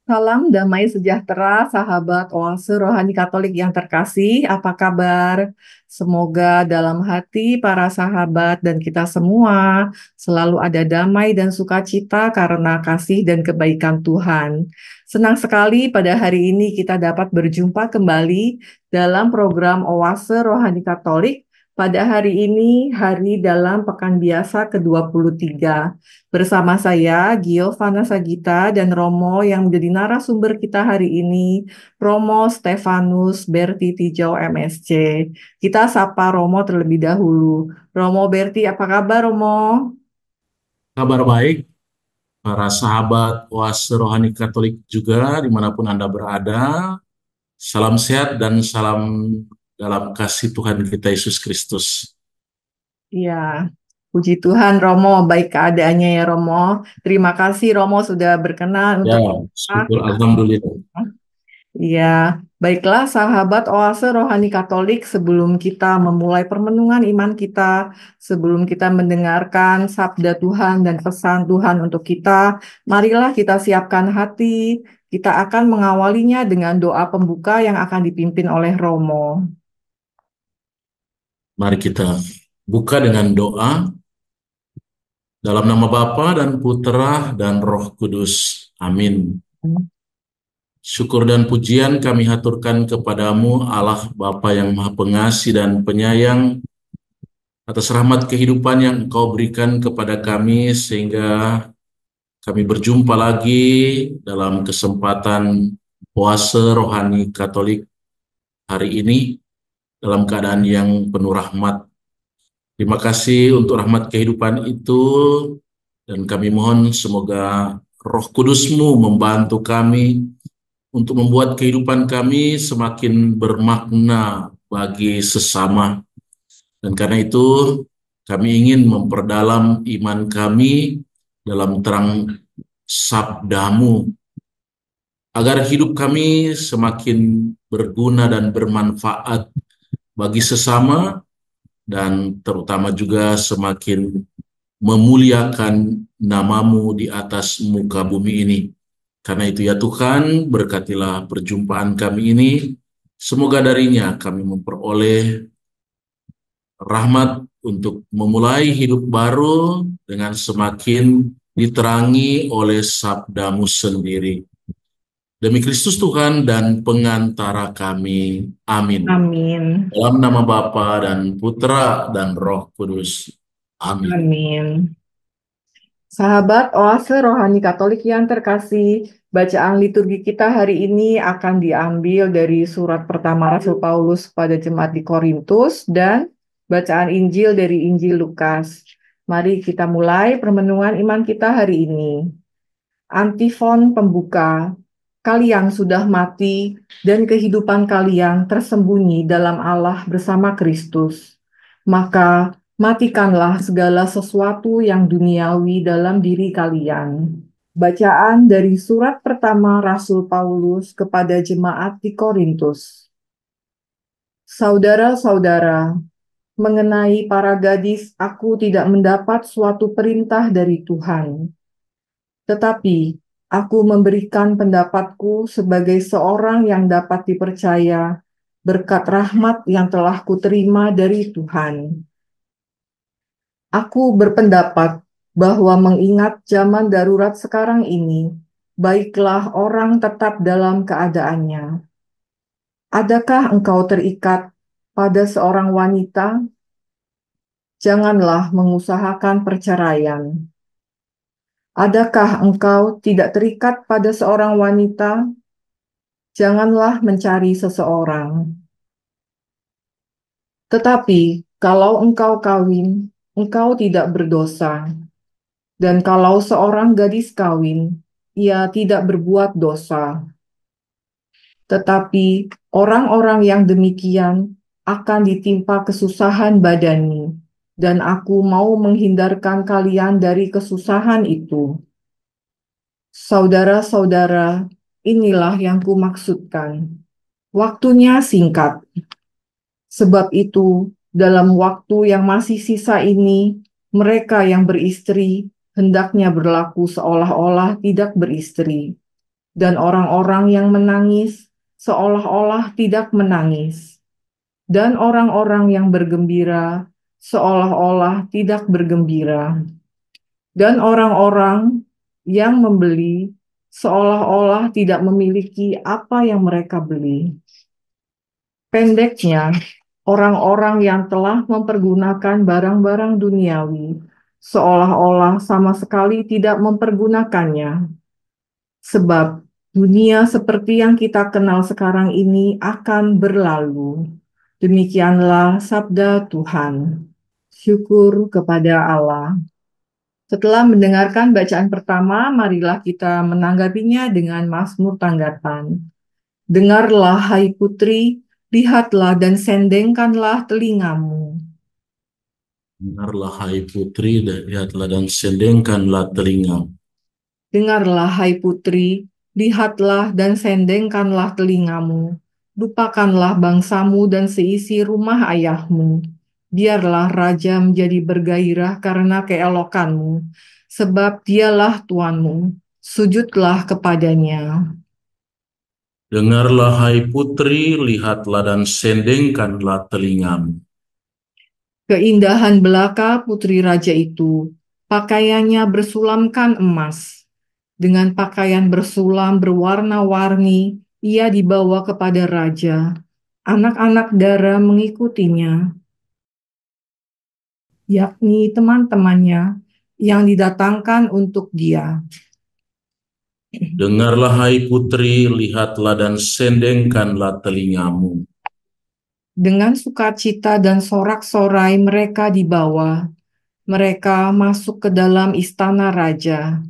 Salam damai sejahtera, sahabat Oase Rohani Katolik yang terkasih. Apa kabar? Semoga dalam hati para sahabat dan kita semua selalu ada damai dan sukacita karena kasih dan kebaikan Tuhan. Senang sekali pada hari ini kita dapat berjumpa kembali dalam program Oase Rohani Katolik. Pada hari ini, hari dalam Pekan Biasa ke-23. Bersama saya, Giovanna Sagita dan Romo yang menjadi narasumber kita hari ini, Romo Stefanus Berti Tijau MSC. Kita sapa Romo terlebih dahulu. Romo Berti, apa kabar Romo? Kabar baik, para sahabat Oase Rohani Katolik juga dimanapun Anda berada. Salam sehat dan salam dalam kasih Tuhan kita Yesus Kristus. Iya, puji Tuhan Romo, baik keadaannya ya Romo. Terima kasih Romo sudah berkenan Ya, untuk syukur kita. Alhamdulillah. Iya, baiklah sahabat Oase Rohani Katolik, sebelum kita memulai permenungan iman kita, sebelum kita mendengarkan sabda Tuhan dan pesan Tuhan untuk kita, marilah kita siapkan hati. Kita akan mengawalinya dengan doa pembuka yang akan dipimpin oleh Romo. Mari kita buka dengan doa dalam nama Bapa dan Putera dan Roh Kudus. Amin. Syukur dan pujian kami haturkan kepadamu, Allah Bapa yang Maha Pengasih dan Penyayang, atas rahmat kehidupan yang Engkau berikan kepada kami sehingga kami berjumpa lagi dalam kesempatan puasa rohani Katolik hari ini dalam keadaan yang penuh rahmat. Terima kasih untuk rahmat kehidupan itu dan kami mohon semoga Roh Kudus-Mu membantu kami untuk membuat kehidupan kami semakin bermakna bagi sesama. Dan karena itu kami ingin memperdalam iman kami dalam terang sabdamu agar hidup kami semakin berguna dan bermanfaat bagi sesama dan terutama juga semakin memuliakan namamu di atas muka bumi ini. Karena itu ya Tuhan, berkatilah perjumpaan kami ini. Semoga darinya kami memperoleh rahmat untuk memulai hidup baru dengan semakin diterangi oleh sabdamu sendiri. Demi Kristus Tuhan dan pengantara kami. Amin. Amin. Dalam nama Bapa dan Putra dan Roh Kudus. Amin. Amin. Sahabat Oase Rohani Katolik yang terkasih, bacaan liturgi kita hari ini akan diambil dari surat pertama Rasul Paulus pada jemaat di Korintus dan bacaan Injil dari Injil Lukas. Mari kita mulai permenungan iman kita hari ini. Antifon pembuka, kalian sudah mati dan kehidupan kalian tersembunyi dalam Allah bersama Kristus. Maka matikanlah segala sesuatu yang duniawi dalam diri kalian. Bacaan dari surat pertama Rasul Paulus kepada jemaat di Korintus. Saudara-saudara, mengenai para gadis, aku tidak mendapat suatu perintah dari Tuhan. Tetapi aku memberikan pendapatku sebagai seorang yang dapat dipercaya berkat rahmat yang telah kuterima dari Tuhan. Aku berpendapat bahwa mengingat zaman darurat sekarang ini, baiklah orang tetap dalam keadaannya. Adakah engkau terikat pada seorang wanita? Janganlah mengusahakan perceraian. Adakah engkau tidak terikat pada seorang wanita? Janganlah mencari seseorang. Tetapi kalau engkau kawin, engkau tidak berdosa. Dan kalau seorang gadis kawin, ia tidak berbuat dosa. Tetapi orang-orang yang demikian akan ditimpa kesusahan badani, dan aku mau menghindarkan kalian dari kesusahan itu. Saudara-saudara, inilah yang kumaksudkan. Waktunya singkat. Sebab itu, dalam waktu yang masih sisa ini, mereka yang beristri hendaknya berlaku seolah-olah tidak beristri, dan orang-orang yang menangis seolah-olah tidak menangis, dan orang-orang yang bergembira seolah-olah tidak bergembira, dan orang-orang yang membeli seolah-olah tidak memiliki apa yang mereka beli. Pendeknya, orang-orang yang telah mempergunakan barang-barang duniawi seolah-olah sama sekali tidak mempergunakannya. Sebab dunia seperti yang kita kenal sekarang ini akan berlalu. Demikianlah sabda Tuhan. Syukur kepada Allah. Setelah mendengarkan bacaan pertama, marilah kita menanggapinya dengan mazmur tanggapan. Dengarlah, hai putri, lihatlah dan sendengkanlah telingamu. Dengarlah hai putri, dan lihatlah dan sendengkanlah telingamu. Dengarlah, hai putri, lihatlah dan sendengkanlah telingamu. Lupakanlah bangsamu dan seisi rumah ayahmu. Biarlah raja menjadi bergairah karena keelokanmu, sebab dialah Tuanmu. Sujudlah kepadanya. Dengarlah hai putri, lihatlah dan sendengkanlah telingamu. Keindahan belaka putri raja itu, pakaiannya bersulamkan emas. Dengan pakaian bersulam berwarna-warni, ia dibawa kepada raja. Anak-anak dara mengikutinya, yakni teman-temannya yang didatangkan untuk dia. Dengarlah hai putri, lihatlah dan sendengkanlah telingamu. Dengan sukacita dan sorak-sorai mereka dibawa. Mereka masuk ke dalam istana raja.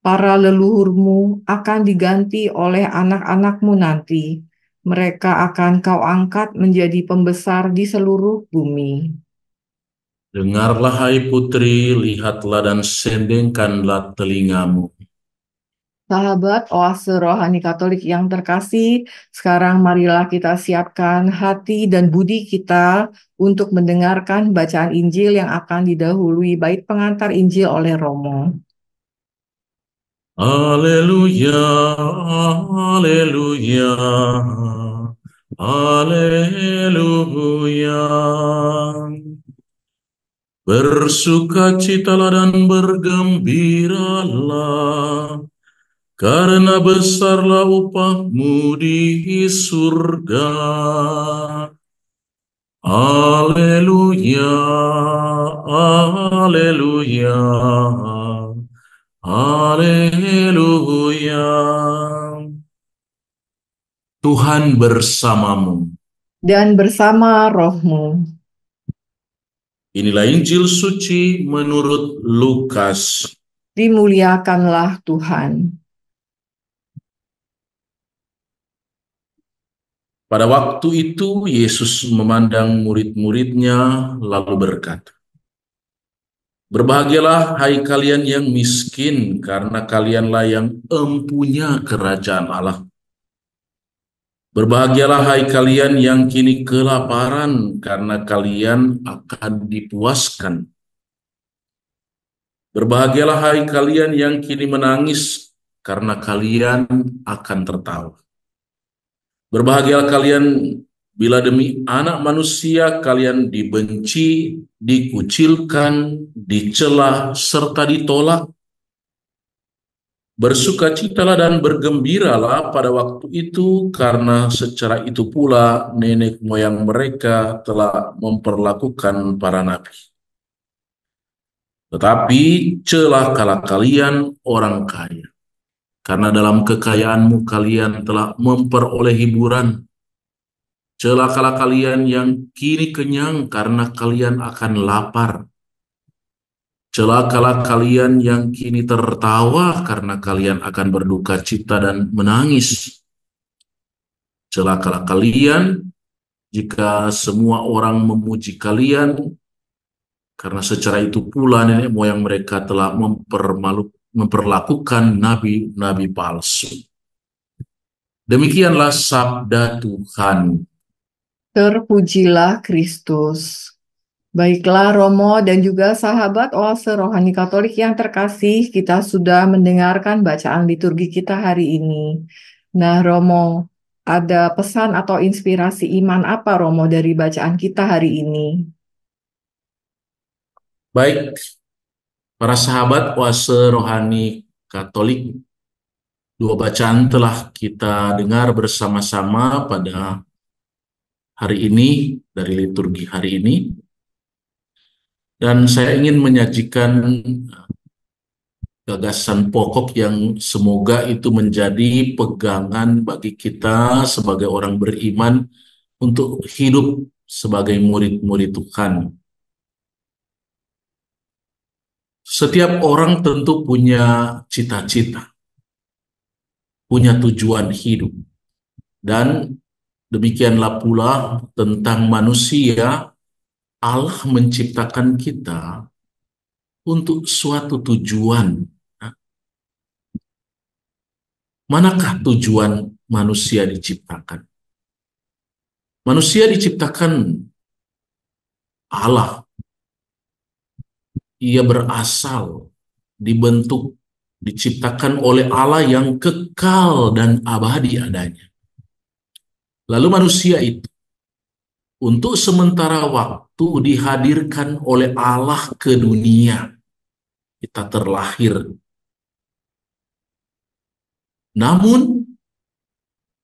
Para leluhurmu akan diganti oleh anak-anakmu nanti. Mereka akan kau angkat menjadi pembesar di seluruh bumi. Dengarlah hai putri, lihatlah dan sendengkanlah telingamu. Sahabat oase rohani Katolik yang terkasih, sekarang marilah kita siapkan hati dan budi kita untuk mendengarkan bacaan Injil yang akan didahului bait pengantar Injil oleh Romo. Haleluya, haleluya, haleluya. Bersukacitalah dan bergembiralah, karena besarlah upahmu di surga. Haleluya, haleluya, haleluya. Tuhan bersamamu. Dan bersama rohmu, Inilah Injil suci menurut Lukas. dimuliakanlah Tuhan. Pada waktu itu Yesus memandang murid-muridnya lalu berkata, "Berbahagialah hai kalian yang miskin, karena kalianlah yang empunya kerajaan Allah. Berbahagialah hai kalian yang kini kelaparan, karena kalian akan dipuaskan. Berbahagialah hai kalian yang kini menangis, karena kalian akan tertawa. Berbahagialah kalian bila demi anak manusia kalian dibenci, dikucilkan, dicela, serta ditolak. Bersukacitalah dan bergembiralah pada waktu itu, karena secara itu pula nenek moyang mereka telah memperlakukan para nabi. Tetapi celakalah kalian orang kaya, karena dalam kekayaanmu kalian telah memperoleh hiburan. Celakalah kalian yang kini kenyang, karena kalian akan lapar. Celakalah kalian yang kini tertawa, karena kalian akan berduka cita dan menangis. Celakalah kalian jika semua orang memuji kalian, karena secara itu pula nenek moyang mereka telah memperlakukan nabi-nabi palsu. Demikianlah sabda Tuhan. Terpujilah Kristus. Baiklah Romo dan juga sahabat Oase Rohani Katolik yang terkasih, kita sudah mendengarkan bacaan liturgi kita hari ini. Nah Romo, ada pesan atau inspirasi iman apa Romo dari bacaan kita hari ini? Baik, para sahabat oase rohani Katolik, dua bacaan telah kita dengar bersama-sama pada hari ini, dari liturgi hari ini, dan saya ingin menyajikan gagasan pokok yang semoga itu menjadi pegangan bagi kita sebagai orang beriman untuk hidup sebagai murid-murid Tuhan. Setiap orang tentu punya cita-cita, punya tujuan hidup, dan demikianlah pula tentang manusia. Allah menciptakan kita untuk suatu tujuan. Nah, manakah tujuan manusia diciptakan? Manusia diciptakan Allah. Ia berasal, dibentuk, diciptakan oleh Allah yang kekal dan abadi adanya. Lalu manusia itu untuk sementara waktu dihadirkan oleh Allah ke dunia. Kita terlahir. Namun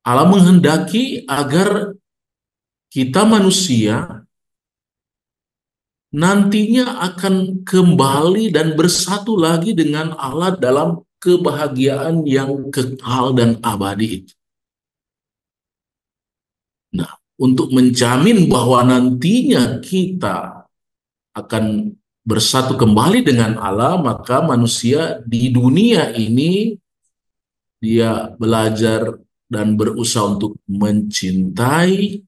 Allah menghendaki agar kita manusia nantinya akan kembali dan bersatu lagi dengan Allah dalam kebahagiaan yang kekal dan abadi itu. Nah, untuk menjamin bahwa nantinya kita akan bersatu kembali dengan Allah, maka manusia di dunia ini dia belajar dan berusaha untuk mencintai,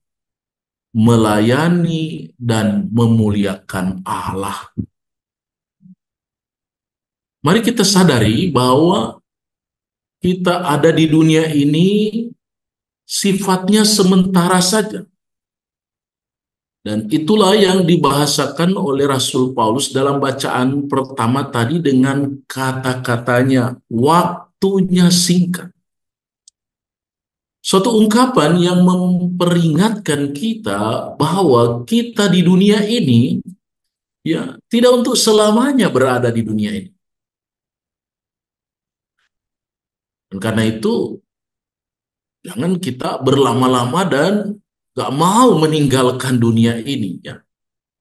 melayani, dan memuliakan Allah. Mari kita sadari bahwa kita ada di dunia ini sifatnya sementara saja. Dan itulah yang dibahasakan oleh Rasul Paulus dalam bacaan pertama tadi dengan kata-katanya, waktunya singkat. Suatu ungkapan yang memperingatkan kita bahwa kita di dunia ini ya tidak untuk selamanya berada di dunia ini. Dan karena itu jangan kita berlama-lama dan gak mau meninggalkan dunia ini ya.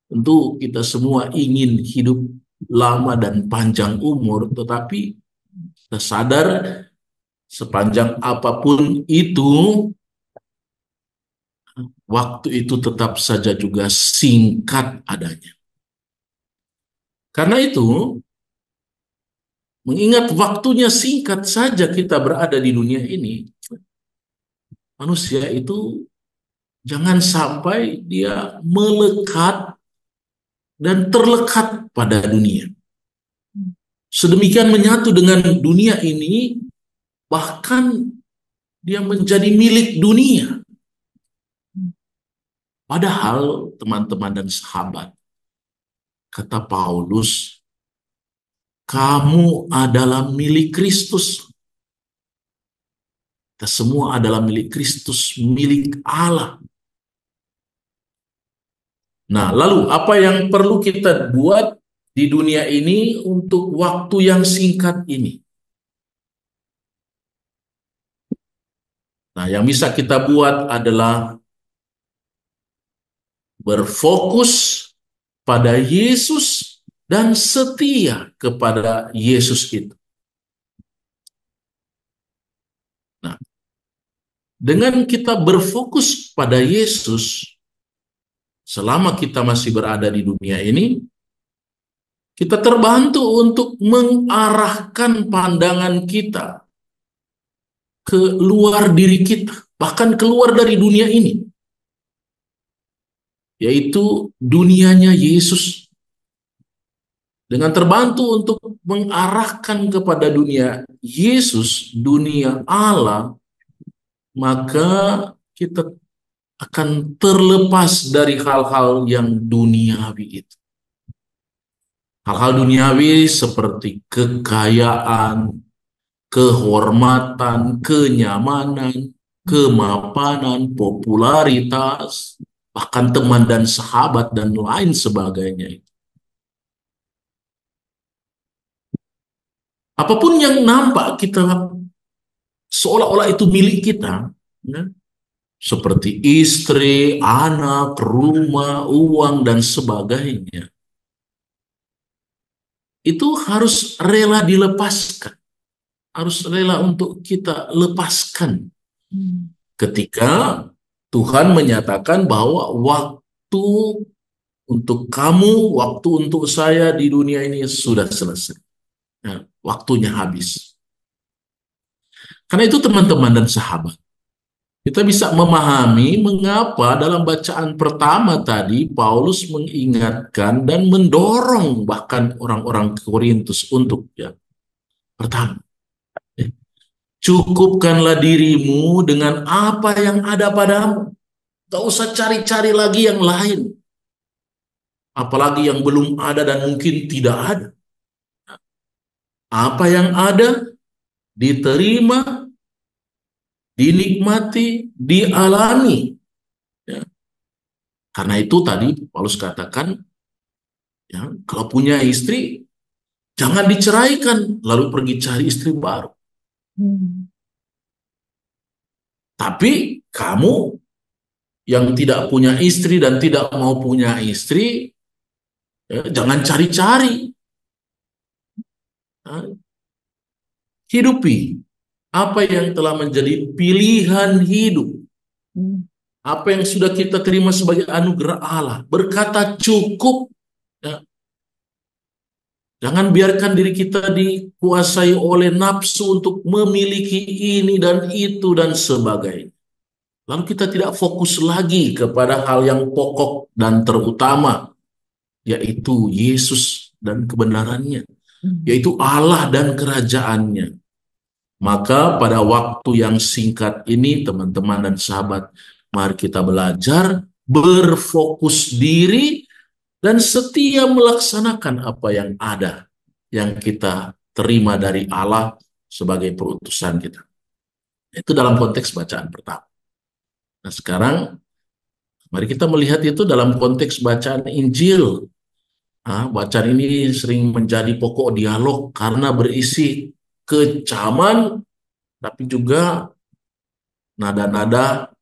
Tentu kita semua ingin hidup lama dan panjang umur, tetapi kita sadar sepanjang apapun itu, waktu itu tetap saja juga singkat adanya. Karena itu, mengingat waktunya singkat saja kita berada di dunia ini, manusia itu jangan sampai dia melekat dan terlekat pada dunia. Sedemikian menyatu dengan dunia ini, bahkan dia menjadi milik dunia. Padahal teman-teman dan sahabat, kata Paulus, kamu adalah milik Kristus. Kita semua adalah milik Kristus, milik Allah. Nah, lalu apa yang perlu kita buat di dunia ini untuk waktu yang singkat ini? Nah, yang bisa kita buat adalah berfokus pada Yesus dan setia kepada Yesus itu. Nah, dengan kita berfokus pada Yesus selama kita masih berada di dunia ini, kita terbantu untuk mengarahkan pandangan kita ke luar diri kita, bahkan keluar dari dunia ini, yaitu dunianya Yesus. Dengan terbantu untuk mengarahkan kepada dunia Yesus, dunia Allah, maka kita akan terlepas dari hal-hal yang duniawi itu. Hal-hal duniawi seperti kekayaan, kehormatan, kenyamanan, kemapanan, popularitas, bahkan teman dan sahabat dan lain sebagainya. Apapun yang nampak kita seolah-olah itu milik kita, ya, seperti istri, anak, rumah, uang, dan sebagainya, itu harus rela dilepaskan, harus rela untuk kita lepaskan. Ketika Tuhan menyatakan bahwa waktu untuk kamu, waktu untuk saya di dunia ini sudah selesai. Ya, waktunya habis. Karena itu teman-teman dan sahabat, kita bisa memahami mengapa dalam bacaan pertama tadi Paulus mengingatkan dan mendorong bahkan orang-orang Korintus untuk pertama, cukupkanlah dirimu dengan apa yang ada padamu. Gak usah cari-cari lagi yang lain. Apalagi yang belum ada dan mungkin tidak ada. Apa yang ada diterima, dinikmati, dialami. Ya. Karena itu tadi Paulus katakan, ya, kalau punya istri, jangan diceraikan lalu pergi cari istri baru. Tapi kamu yang tidak punya istri dan tidak mau punya istri, ya, jangan cari-cari. Nah, hidupi apa yang telah menjadi pilihan hidup. Apa yang sudah kita terima sebagai anugerah Allah. Berkata cukup. Ya. Jangan biarkan diri kita dikuasai oleh nafsu untuk memiliki ini dan itu dan sebagainya. Lalu kita tidak fokus lagi kepada hal yang pokok dan terutama, yaitu Yesus dan kebenarannya, yaitu Allah dan kerajaannya. Maka pada waktu yang singkat ini, teman-teman dan sahabat, mari kita belajar berfokus diri dan setia melaksanakan apa yang ada, yang kita terima dari Allah sebagai perutusan kita. Itu dalam konteks bacaan pertama. Nah sekarang, mari kita melihat itu dalam konteks bacaan Injil. Bacaan ini sering menjadi pokok dialog karena berisi kecaman, tapi juga nada-nada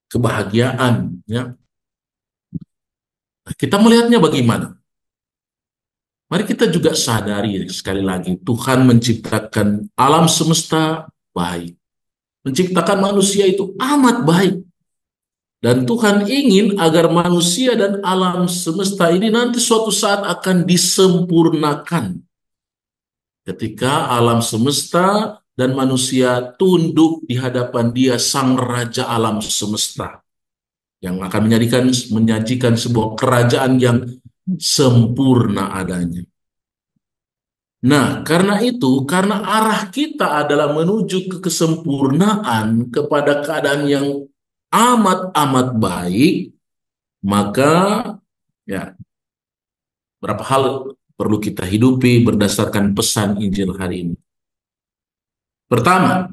kebahagiaan. Ya. Nah, kita melihatnya bagaimana? Mari kita juga sadari sekali lagi, Tuhan menciptakan alam semesta baik. Menciptakan manusia itu amat baik. Dan Tuhan ingin agar manusia dan alam semesta ini nanti suatu saat akan disempurnakan. Ketika alam semesta dan manusia tunduk di hadapan Dia, Sang Raja alam semesta, yang akan menyajikan sebuah kerajaan yang sempurna adanya. Nah, karena itu, karena arah kita adalah menuju ke kesempurnaan, kepada keadaan yang amat-amat baik, maka ya berapa hal perlu kita hidupi berdasarkan pesan Injil hari ini. Pertama,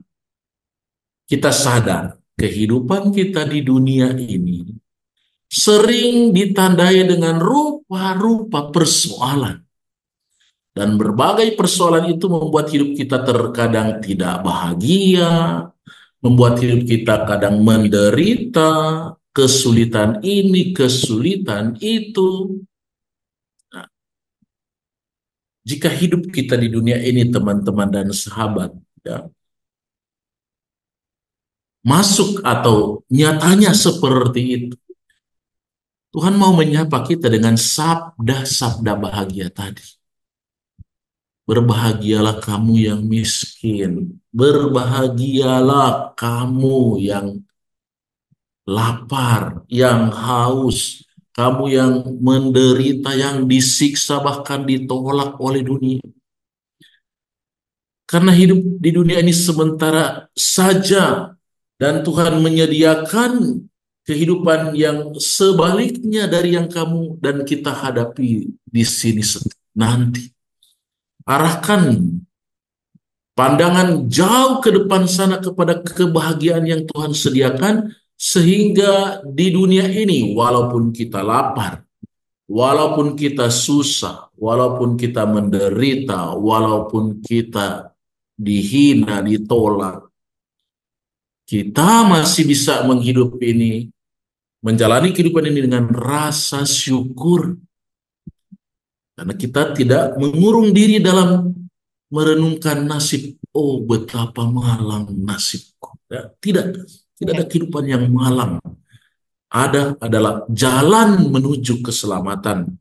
kita sadar kehidupan kita di dunia ini sering ditandai dengan rupa-rupa persoalan. Dan berbagai persoalan itu membuat hidup kita terkadang tidak bahagia, membuat hidup kita kadang menderita, kesulitan ini, kesulitan itu. Nah, jika hidup kita di dunia ini, teman-teman dan sahabat, ya, masuk atau nyatanya seperti itu, Tuhan mau menyapa kita dengan sabda-sabda bahagia tadi. Berbahagialah kamu yang miskin. Berbahagialah kamu yang lapar, yang haus. Kamu yang menderita, yang disiksa, bahkan ditolak oleh dunia. Karena hidup di dunia ini sementara saja. Dan Tuhan menyediakan kehidupan yang sebaliknya dari yang kamu dan kita hadapi di sini nanti. Arahkan pandangan jauh ke depan sana kepada kebahagiaan yang Tuhan sediakan, sehingga di dunia ini, walaupun kita lapar, walaupun kita susah, walaupun kita menderita, walaupun kita dihina, ditolak, kita masih bisa menghidupi ini, menjalani kehidupan ini dengan rasa syukur. Karena kita tidak mengurung diri dalam merenungkan nasib. Oh, betapa malang nasibku. Ya, tidak Ya. ada kehidupan yang malang. Ada adalah jalan menuju keselamatan.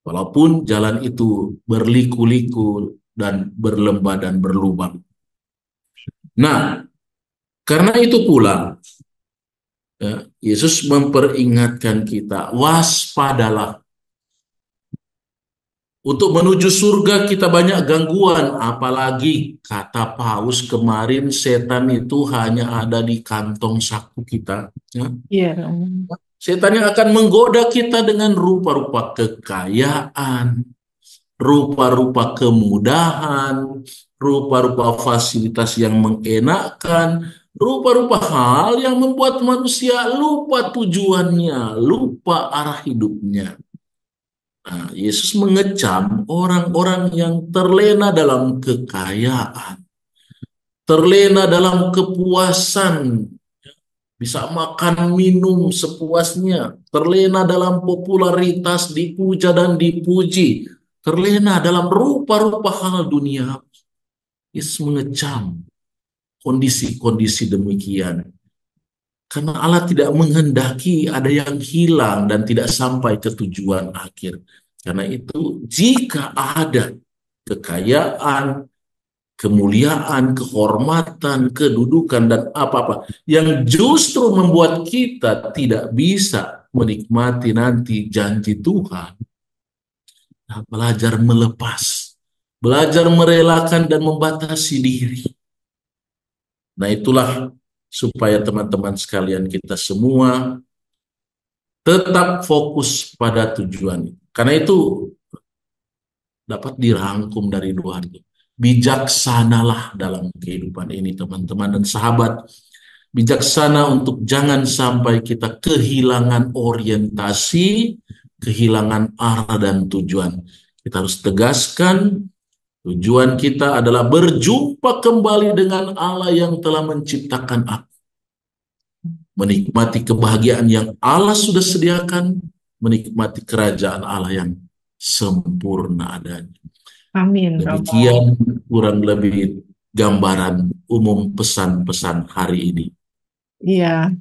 Walaupun jalan itu berliku-liku dan berlembah dan berlubang. Nah, karena itu pula, ya, Yesus memperingatkan kita, waspadalah. Untuk menuju surga kita banyak gangguan, apalagi kata Paus kemarin, setan itu hanya ada di kantong saku kita. Ya. Iya, Romo. Setan yang akan menggoda kita dengan rupa-rupa kekayaan, rupa-rupa kemudahan, rupa-rupa fasilitas yang mengenakkan, rupa-rupa hal yang membuat manusia lupa tujuannya, lupa arah hidupnya. Nah, Yesus mengecam orang-orang yang terlena dalam kekayaan, terlena dalam kepuasan, bisa makan minum sepuasnya, terlena dalam popularitas, dipuja dan dipuji, terlena dalam rupa-rupa hal dunia. Yesus mengecam kondisi-kondisi demikian. Karena Allah tidak menghendaki ada yang hilang dan tidak sampai ke tujuan akhir. Karena itu, jika ada kekayaan, kemuliaan, kehormatan, kedudukan, dan apa-apa yang justru membuat kita tidak bisa menikmati nanti janji Tuhan, nah, belajar melepas, belajar merelakan dan membatasi diri. Nah, itulah supaya teman-teman sekalian kita semua tetap fokus pada tujuan. Karena itu dapat dirangkum dari dua hal itu. Bijaksanalah dalam kehidupan ini, teman-teman dan sahabat. Bijaksana untuk jangan sampai kita kehilangan orientasi, kehilangan arah dan tujuan. Kita harus tegaskan tujuan kita adalah berjumpa kembali dengan Allah yang telah menciptakan aku. Menikmati kebahagiaan yang Allah sudah sediakan, menikmati kerajaan Allah yang sempurna adanya. Amin, Romo. Demikian kurang lebih gambaran umum pesan-pesan hari ini. Iya,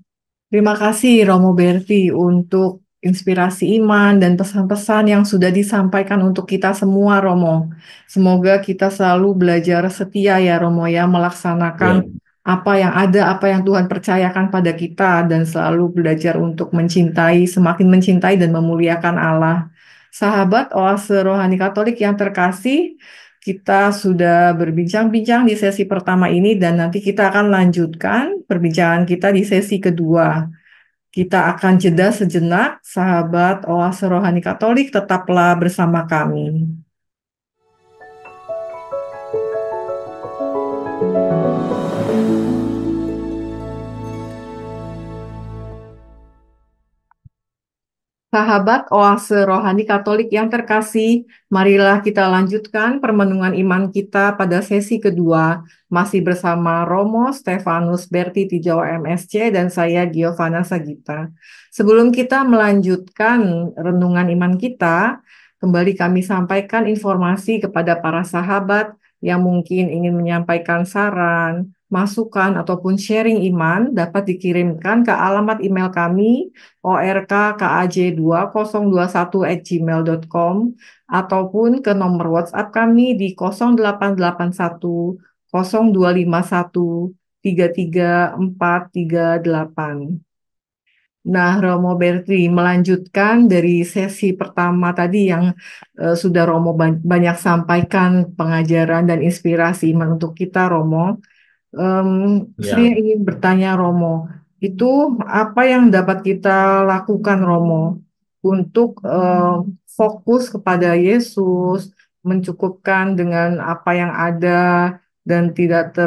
terima kasih Romo Berti untuk inspirasi iman dan pesan-pesan yang sudah disampaikan untuk kita semua, Romo. Semoga kita selalu belajar setia ya, Romo, ya, melaksanakan Ya, apa yang ada, apa yang Tuhan percayakan pada kita, dan selalu belajar untuk mencintai, semakin mencintai dan memuliakan Allah. Sahabat Oase Rohani Katolik yang terkasih, kita sudah berbincang-bincang di sesi pertama ini dan nanti kita akan lanjutkan perbincangan kita di sesi kedua. Kita akan jeda sejenak, sahabat Oase Rohani Katolik, tetaplah bersama kami. Sahabat Oase Rohani Katolik yang terkasih, marilah kita lanjutkan permenungan iman kita pada sesi kedua, masih bersama Romo Stefanus Berti Tijau MSC dan saya Giovanna Sagita. Sebelum kita melanjutkan renungan iman kita, kembali kami sampaikan informasi kepada para sahabat yang mungkin ingin menyampaikan saran, masukan, ataupun sharing iman dapat dikirimkan ke alamat email kami orkaj2021@gmail.com ataupun ke nomor WhatsApp kami di 0881 0251 33438. Nah, Romo Berti melanjutkan dari sesi pertama tadi yang sudah Romo banyak sampaikan pengajaran dan inspirasi iman untuk kita, Romo. Saya ya, ingin bertanya, Romo, itu apa yang dapat kita lakukan, Romo, untuk fokus kepada Yesus, mencukupkan dengan apa yang ada dan tidak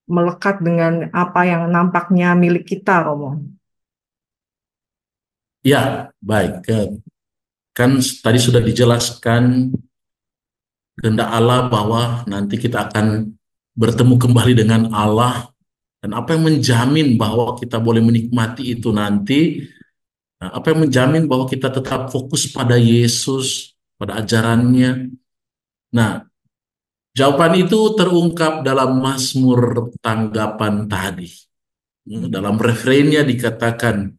melekat dengan apa yang nampaknya milik kita, Romo. Ya, baik. Kan tadi sudah dijelaskan kehendak Allah bahwa nanti kita akan bertemu kembali dengan Allah, dan apa yang menjamin bahwa kita boleh menikmati itu nanti. Nah, apa yang menjamin bahwa kita tetap fokus pada Yesus, pada ajarannya. Nah, jawaban itu terungkap dalam Mazmur tanggapan tadi. Dalam refrennya dikatakan,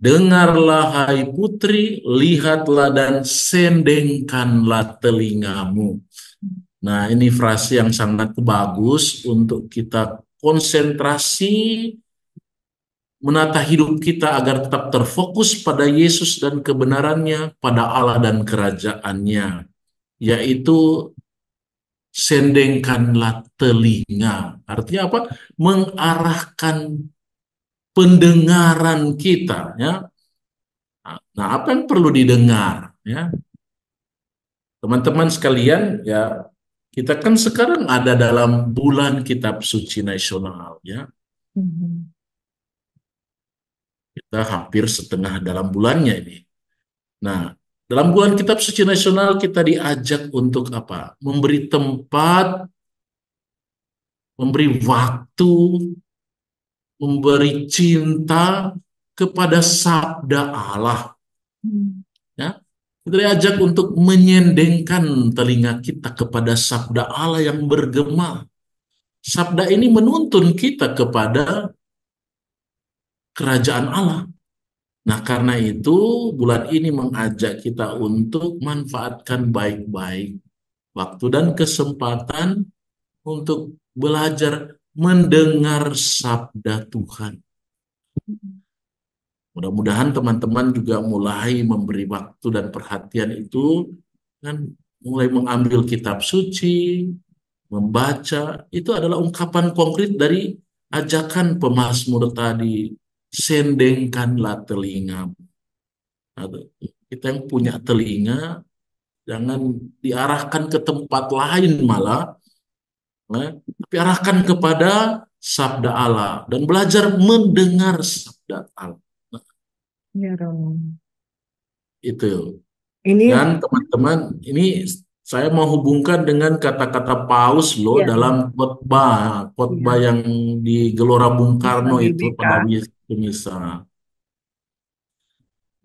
dengarlah hai putri, lihatlah dan sendengkanlah telingamu. Nah, ini frase yang sangat bagus untuk kita konsentrasi menata hidup kita agar tetap terfokus pada Yesus dan kebenarannya, pada Allah dan kerajaannya, yaitu sendengkanlah telinga. Artinya apa? Mengarahkan pendengaran kita, ya. Nah, apa yang perlu didengar, ya? Teman-teman sekalian, ya, kita kan sekarang ada dalam bulan Kitab Suci Nasional, ya. Mhm. Kita hampir setengah dalam bulannya ini. Nah, dalam bulan Kitab Suci Nasional kita diajak untuk apa? Memberi tempat, memberi waktu, memberi cinta kepada sabda Allah. Ya, kita diajak untuk menyendengkan telinga kita kepada sabda Allah yang bergema. Sabda ini menuntun kita kepada kerajaan Allah. Nah, karena itu bulan ini mengajak kita untuk manfaatkan baik-baik waktu dan kesempatan untuk belajar mendengar sabda Tuhan. Mudah-mudahan teman-teman juga mulai memberi waktu dan perhatian itu, kan, mulai mengambil kitab suci, membaca, itu adalah ungkapan konkret dari ajakan pemazmur tadi, sendengkanlah telinga. Nah, kita yang punya telinga, jangan diarahkan ke tempat lain malah, tapi arahkan kepada sabda Allah dan belajar mendengar sabda Allah. Nah, Ya, Romo. itu. Ini, Dan teman-teman, ini saya mau hubungkan dengan kata-kata Paus loh ya, dalam khotbah, khotbah ya, yang di Gelora Bung Misa Karno itu GBK. pada misa.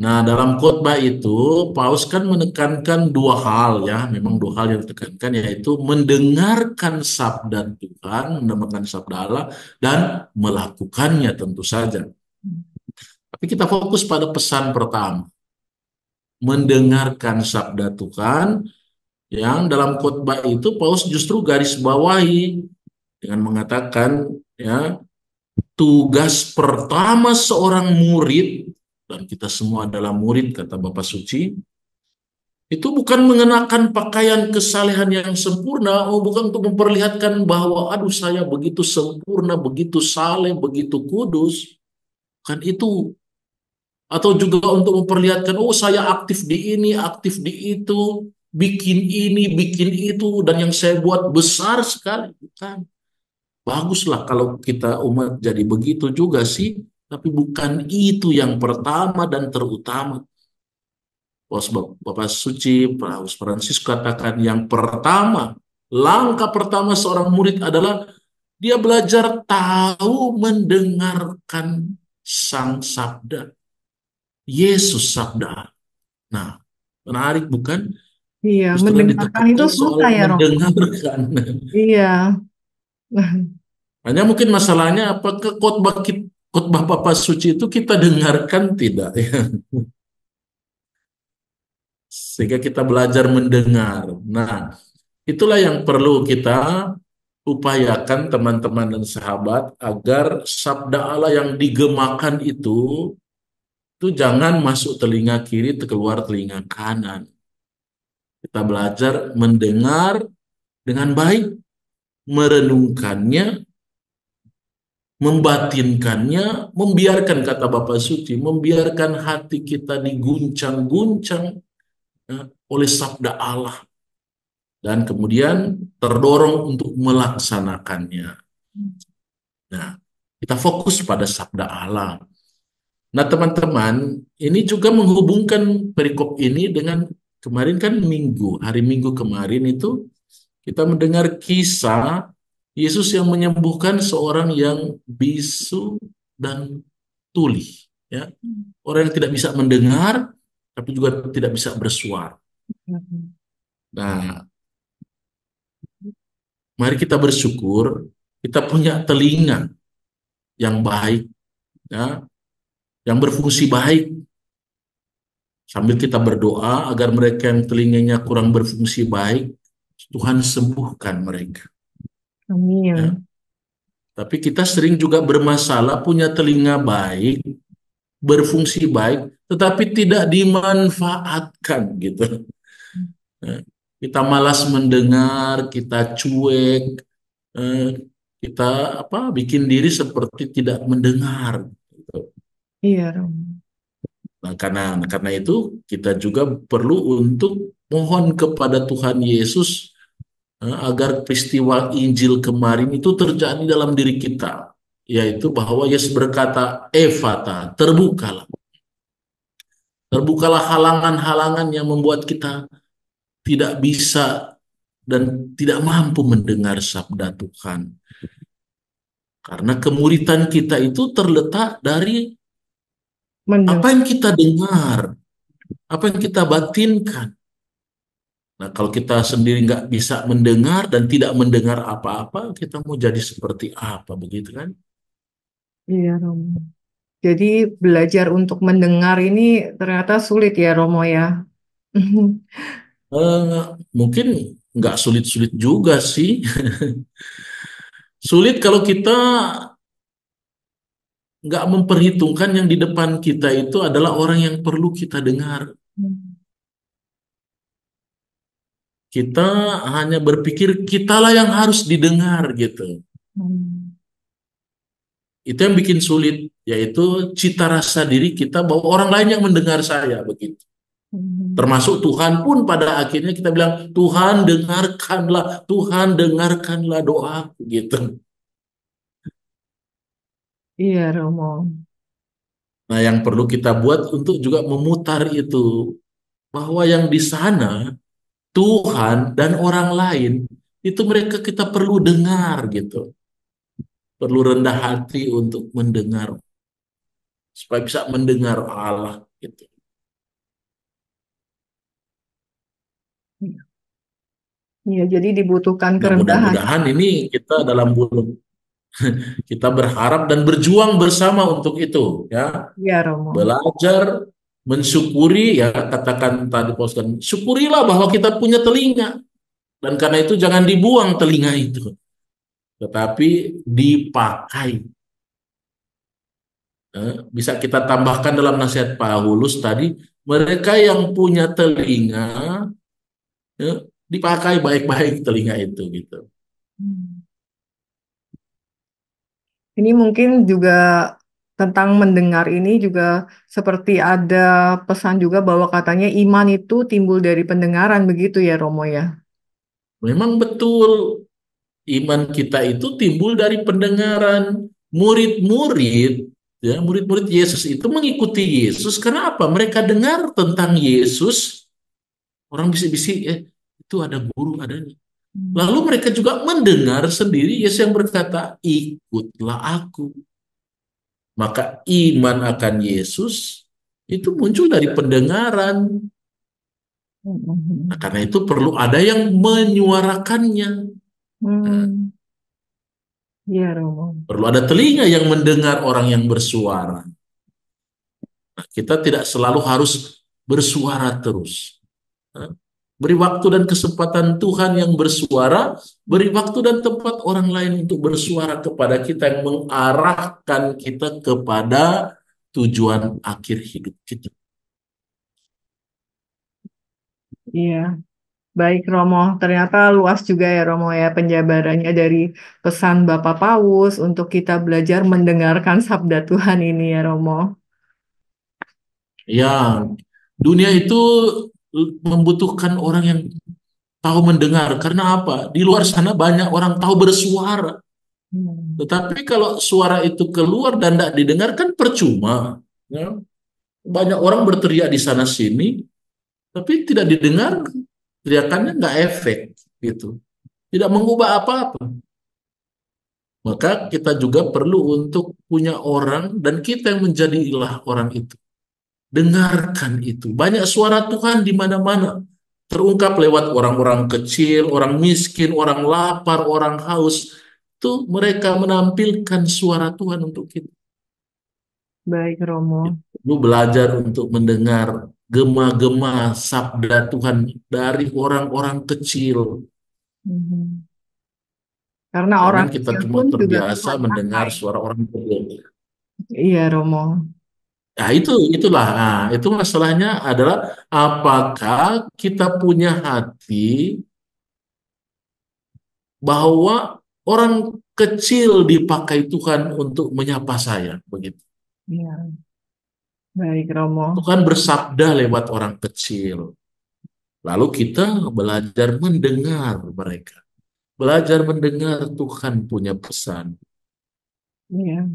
Nah, dalam khotbah itu Paus kan menekankan dua hal, ya, memang dua hal yang ditekankan, yaitu mendengarkan sabda Tuhan, mendengarkan sabda Allah, dan melakukannya tentu saja. Tapi kita fokus pada pesan pertama, mendengarkan sabda Tuhan, yang dalam khotbah itu Paus justru garis bawahi dengan mengatakan, ya, tugas pertama seorang murid, dan kita semua adalah murid kata Bapak Suci, itu bukan mengenakan pakaian kesalehan yang sempurna, oh, bukan untuk memperlihatkan bahwa aduh saya begitu sempurna, begitu saleh, begitu kudus, kan itu, atau juga untuk memperlihatkan oh saya aktif di ini, aktif di itu, bikin ini, bikin itu, dan yang saya buat besar sekali, bukan. Baguslah kalau kita umat jadi begitu juga sih, tapi bukan itu yang pertama dan terutama. Bapak Suci, Paus Franciscus katakan yang pertama, langkah pertama seorang murid adalah dia belajar tahu mendengarkan Sang Sabda, Yesus Sabda. Nah, menarik bukan? Iya, Justru yang mendengarkan itu ditekankan susah soal ya, Romo. mendengarkan. Iya. Hanya mungkin masalahnya apakah khotbah Bapak Suci itu kita dengarkan tidak, ya? Sehingga kita belajar mendengar. Nah, itulah yang perlu kita upayakan teman-teman dan sahabat agar sabda Allah yang digemakan itu jangan masuk telinga kiri, keluar telinga kanan. Kita belajar mendengar dengan baik, merenungkannya, membatinkannya, membiarkan kata Bapak Suci, membiarkan hati kita diguncang-guncang oleh sabda Allah dan kemudian terdorong untuk melaksanakannya. Nah, kita fokus pada sabda Allah. Nah, teman-teman, ini juga menghubungkan perikop ini dengan kemarin kan hari Minggu kemarin itu kita mendengar kisah Yesus yang menyembuhkan seorang yang bisu dan tuli, ya. Orang yang tidak bisa mendengar, tapi juga tidak bisa bersuara. Nah, mari kita bersyukur kita punya telinga yang baik, ya, yang berfungsi baik. Sambil kita berdoa agar mereka yang telinganya kurang berfungsi baik, Tuhan sembuhkan mereka. Ya. Amin. Tapi kita sering juga bermasalah punya telinga baik, berfungsi baik, tetapi tidak dimanfaatkan gitu. Ya. Kita malas mendengar, kita cuek, eh, kita bikin diri seperti tidak mendengar. Gitu. Iya, Romo. Nah, karena itu kita juga perlu untuk mohon kepada Tuhan Yesus agar peristiwa Injil kemarin itu terjadi dalam diri kita, yaitu bahwa Yesus berkata, "Efata, terbukalah." Terbukalah halangan-halangan yang membuat kita tidak bisa dan tidak mampu mendengar sabda Tuhan. Karena kemuritan kita itu terletak dari apa Mendengar. yang kita dengar, apa yang kita batinkan. Nah, kalau kita sendiri nggak bisa mendengar dan tidak mendengar apa-apa, kita mau jadi seperti apa, begitu kan? Iya, Romo. Jadi belajar untuk mendengar ini ternyata sulit ya, Romo ya. Eh, Mungkin nggak sulit-sulit juga sih. Sulit kalau kita nggak memperhitungkan yang di depan kita itu adalah orang yang perlu kita dengar. Kita hanya berpikir kitalah yang harus didengar gitu. Itu yang bikin sulit, yaitu cita rasa diri kita bahwa orang lain yang mendengar saya begitu. Termasuk Tuhan pun pada akhirnya kita bilang, Tuhan dengarkanlah doaku gitu. Iya, Romo. Nah, yang perlu kita buat untuk juga memutar itu, bahwa yang di sana Tuhan dan orang lain itu mereka kita perlu dengar gitu. Perlu rendah hati untuk mendengar supaya bisa mendengar Allah gitu. Iya, jadi dibutuhkan Nah, kerendahan. mudah-mudahan ini kita dalam bulan kita berharap dan berjuang bersama untuk itu, ya. Iya, Romo. Belajar mensyukuri, ya, katakan tadi poskan, syukurilah bahwa kita punya telinga dan karena itu jangan dibuang telinga itu, tetapi dipakai. Bisa kita tambahkan dalam nasihat Paulus tadi, mereka yang punya telinga, ya, dipakai baik-baik telinga itu gitu. Ini mungkin juga tentang mendengar ini juga seperti ada pesan juga bahwa katanya iman itu timbul dari pendengaran begitu ya, Romo ya. Memang betul iman kita itu timbul dari pendengaran. Murid-murid, ya, murid-murid Yesus itu mengikuti Yesus karena apa? Mereka dengar tentang Yesus, orang bisik-bisik, itu ada guru, ada nih. Lalu mereka juga mendengar sendiri Yesus yang berkata, ikutlah aku. Maka iman akan Yesus itu muncul dari pendengaran. Nah, karena itu perlu ada yang menyuarakannya. Nah, Hmm, iya, Romo. perlu ada telinga yang mendengar orang yang bersuara. Nah, kita tidak selalu harus bersuara terus. Nah, beri waktu dan kesempatan Tuhan yang bersuara, beri waktu dan tempat orang lain untuk bersuara kepada kita yang mengarahkan kita kepada tujuan akhir hidup kita. Iya. Baik Romo, ternyata luas juga ya Romo ya penjabarannya dari pesan Bapak Paus untuk kita belajar mendengarkan sabda Tuhan ini ya Romo. Ya, dunia itu membutuhkan orang yang tahu mendengar. Karena apa? Di luar sana banyak orang tahu bersuara. Hmm. Tetapi kalau suara itu keluar dan tidak didengarkan percuma. Ya. Banyak orang berteriak di sana sini, tapi tidak didengar, teriakannya nggak efek gitu. Tidak mengubah apa-apa. Maka kita juga perlu untuk punya orang dan kita yang menjadilah orang itu. Dengarkan itu. Banyak suara Tuhan di mana-mana. Terungkap lewat orang-orang kecil, orang miskin, orang lapar, orang haus. Itu mereka menampilkan suara Tuhan untuk kita. Baik Romo. Lu belajar untuk mendengar gema-gema sabda Tuhan dari orang-orang kecil. Mhm. Karena orang Jangan kita kecil cuma pun juga terbiasa Tuhan mendengar pakai. suara orang tua. Iya Romo. Nah, itulah. Nah, itu masalahnya adalah apakah kita punya hati bahwa orang kecil dipakai Tuhan untuk menyapa saya, begitu. Iya. Baik Romo. Tuhan bersabda lewat orang kecil. Lalu kita belajar mendengar mereka. Belajar mendengar Tuhan punya pesan. Iya.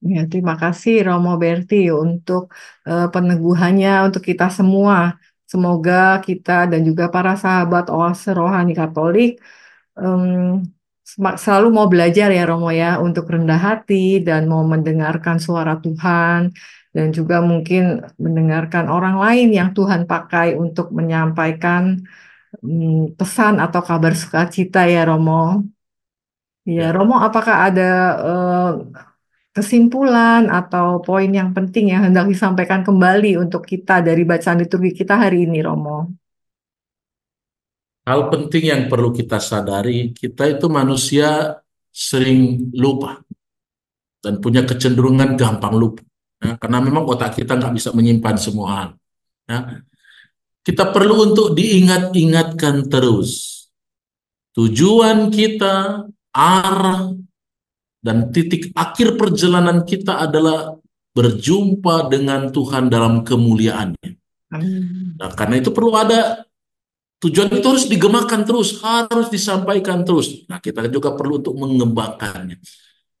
Ya, terima kasih Romo Berti untuk peneguhannya untuk kita semua. Semoga kita dan juga para sahabat Oase Rohani Katolik em, selalu mau belajar ya Romo ya untuk rendah hati dan mau mendengarkan suara Tuhan dan juga mungkin mendengarkan orang lain yang Tuhan pakai untuk menyampaikan pesan atau kabar sukacita ya Romo. Ya, Ya. Romo, apakah ada eh, kesimpulan atau poin yang penting yang hendak disampaikan kembali untuk kita dari bacaan liturgi kita hari ini, Romo? Hal penting yang perlu kita sadari, kita itu manusia sering lupa dan punya kecenderungan gampang lupa. Ya, karena memang otak kita nggak bisa menyimpan semua hal. Ya. Kita perlu untuk diingat-ingatkan terus. Tujuan kita, arah, dan titik akhir perjalanan kita adalah berjumpa dengan Tuhan dalam kemuliaannya. Amin. Nah, karena itu perlu ada tujuan itu harus digemakan terus, harus disampaikan terus. Nah, kita juga perlu untuk mengembangkannya.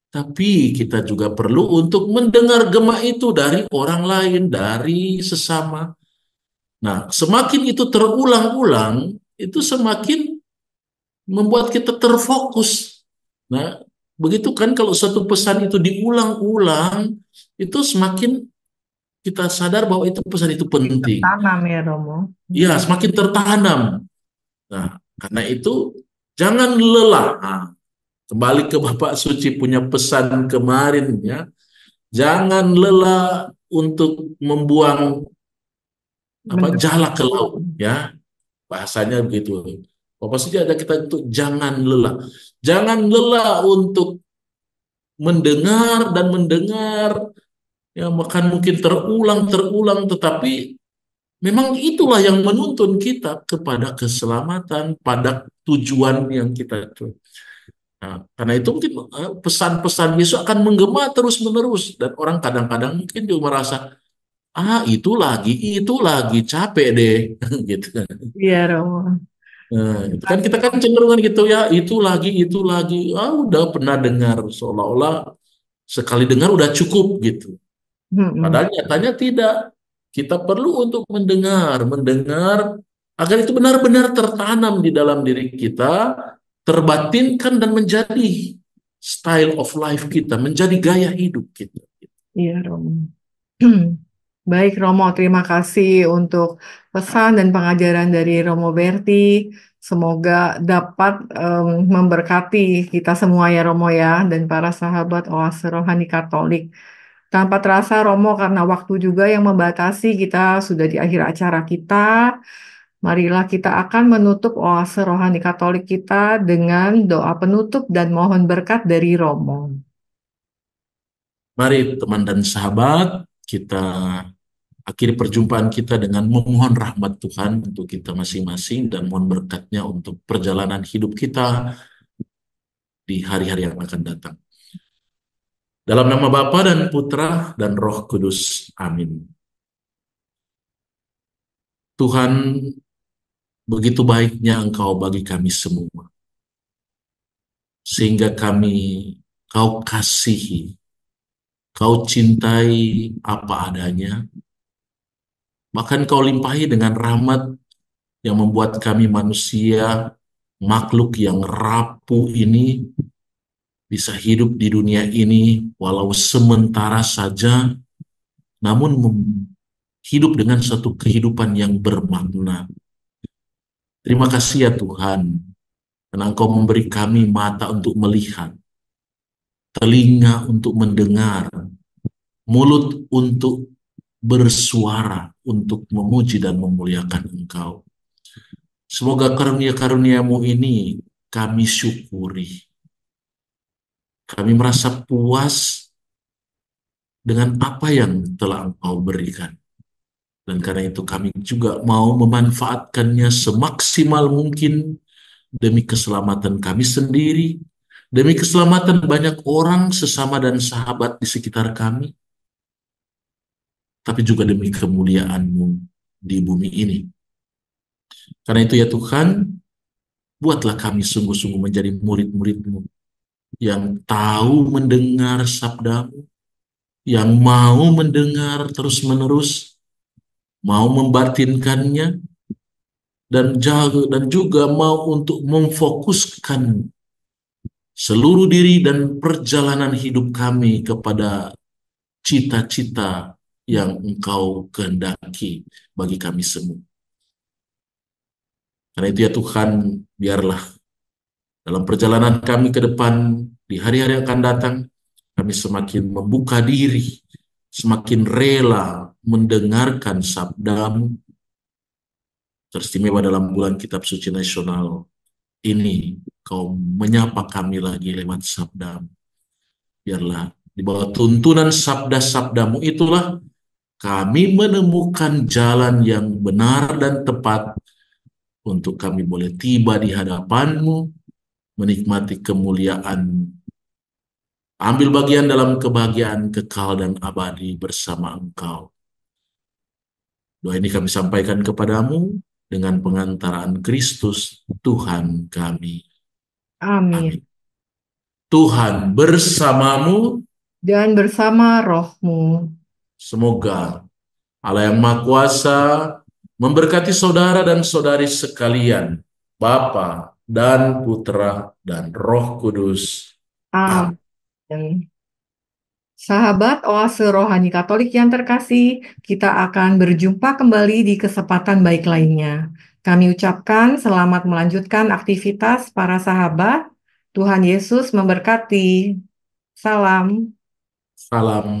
Tapi kita juga perlu untuk mendengar gema itu dari orang lain, dari sesama. Nah, semakin itu terulang-ulang, itu semakin membuat kita terfokus. Nah, begitu kan kalau satu pesan itu diulang-ulang, itu semakin kita sadar bahwa itu pesan itu penting. Tanam ya, Romo. Ya, semakin tertanam. Nah, karena itu jangan lelah. Nah, kembali ke Bapak Suci punya pesan kemarin ya. Jangan lelah untuk membuang jala ke laut ya. Bahasanya begitu. Bapak Suci ada kita itu jangan lelah. Jangan lelah untuk mendengar dan mendengar ya makan mungkin terulang tetapi memang itulah yang menuntun kita kepada keselamatan pada tujuan yang kita itu. Nah, karena itu mungkin pesan-pesan Yesus akan menggema terus-menerus dan orang kadang-kadang mungkin juga merasa itu lagi capek deh gitu. Iya, Romo. Nah, itu kan kita kan cenderungan gitu ya itu lagi udah pernah dengar seolah-olah sekali dengar udah cukup gitu. Mm-mm. Padahal nyatanya tidak. Kita perlu untuk mendengar, mendengar agar itu benar-benar tertanam di dalam diri kita, terbatinkan dan menjadi style of life kita, menjadi gaya hidup kita. Iya, Romo. Baik, Romo, terima kasih untuk pesan dan pengajaran dari Romo Berti. Semoga dapat memberkati kita semua ya, Romo ya, dan para sahabat Oase Rohani Katolik. Tanpa terasa, Romo, karena waktu juga yang membatasi, kita sudah di akhir acara kita. Marilah kita akan menutup Oase Rohani Katolik kita dengan doa penutup dan mohon berkat dari Romo. Mari teman dan sahabat, kita akhiri perjumpaan kita dengan memohon rahmat Tuhan untuk kita masing-masing dan mohon berkat-Nya untuk perjalanan hidup kita di hari-hari yang akan datang. Dalam nama Bapa dan Putra dan Roh Kudus. Amin. Tuhan, begitu baiknya Engkau bagi kami semua, sehingga Kau kasihi, Kau cintai apa adanya, bahkan Kau limpahi dengan rahmat yang membuat kami manusia, makhluk yang rapuh ini, bisa hidup di dunia ini walau sementara saja, namun hidup dengan satu kehidupan yang bermakna. Terima kasih ya Tuhan, karena Engkau memberi kami mata untuk melihat, telinga untuk mendengar, mulut untuk bersuara, untuk memuji dan memuliakan Engkau. Semoga karunia-karuniamu ini kami syukuri. Kami merasa puas dengan apa yang telah Engkau berikan. Dan karena itu kami juga mau memanfaatkannya semaksimal mungkin demi keselamatan kami sendiri, demi keselamatan banyak orang sesama dan sahabat di sekitar kami, tapi juga demi kemuliaan-Mu di bumi ini. Karena itu ya Tuhan, buatlah kami sungguh-sungguh menjadi murid-murid-Mu yang tahu mendengar sabda-Mu, yang mau mendengar terus-menerus, mau membatinkannya, dan juga mau untuk memfokuskan seluruh diri dan perjalanan hidup kami kepada cita-cita yang Engkau kehendaki bagi kami semua. Karena itu ya Tuhan, biarlah dalam perjalanan kami ke depan, di hari-hari yang akan datang, kami semakin membuka diri, semakin rela mendengarkan sabda-Mu, teristimewa dalam bulan Kitab Suci Nasional ini. Kau menyapa kami lagi lewat sabda-Mu. Biarlah di bawah tuntunan sabda-sabda-Mu itulah kami menemukan jalan yang benar dan tepat untuk kami boleh tiba di hadapan-Mu, menikmati kemuliaan, ambil bagian dalam kebahagiaan kekal dan abadi bersama Engkau. Doa ini kami sampaikan kepadamu dengan pengantaraan Kristus, Tuhan kami. Amin. Amin. Tuhan bersamamu Dan bersama rohmu. Semoga Allah yang Maha Kuasa memberkati saudara dan saudari sekalian, Bapa dan Putra dan Roh Kudus. Amin. Amin. Sahabat Oase Rohani Katolik yang terkasih, kita akan berjumpa kembali di kesempatan baik lainnya. Kami ucapkan selamat melanjutkan aktivitas para sahabat. Tuhan Yesus memberkati. Salam. Salam.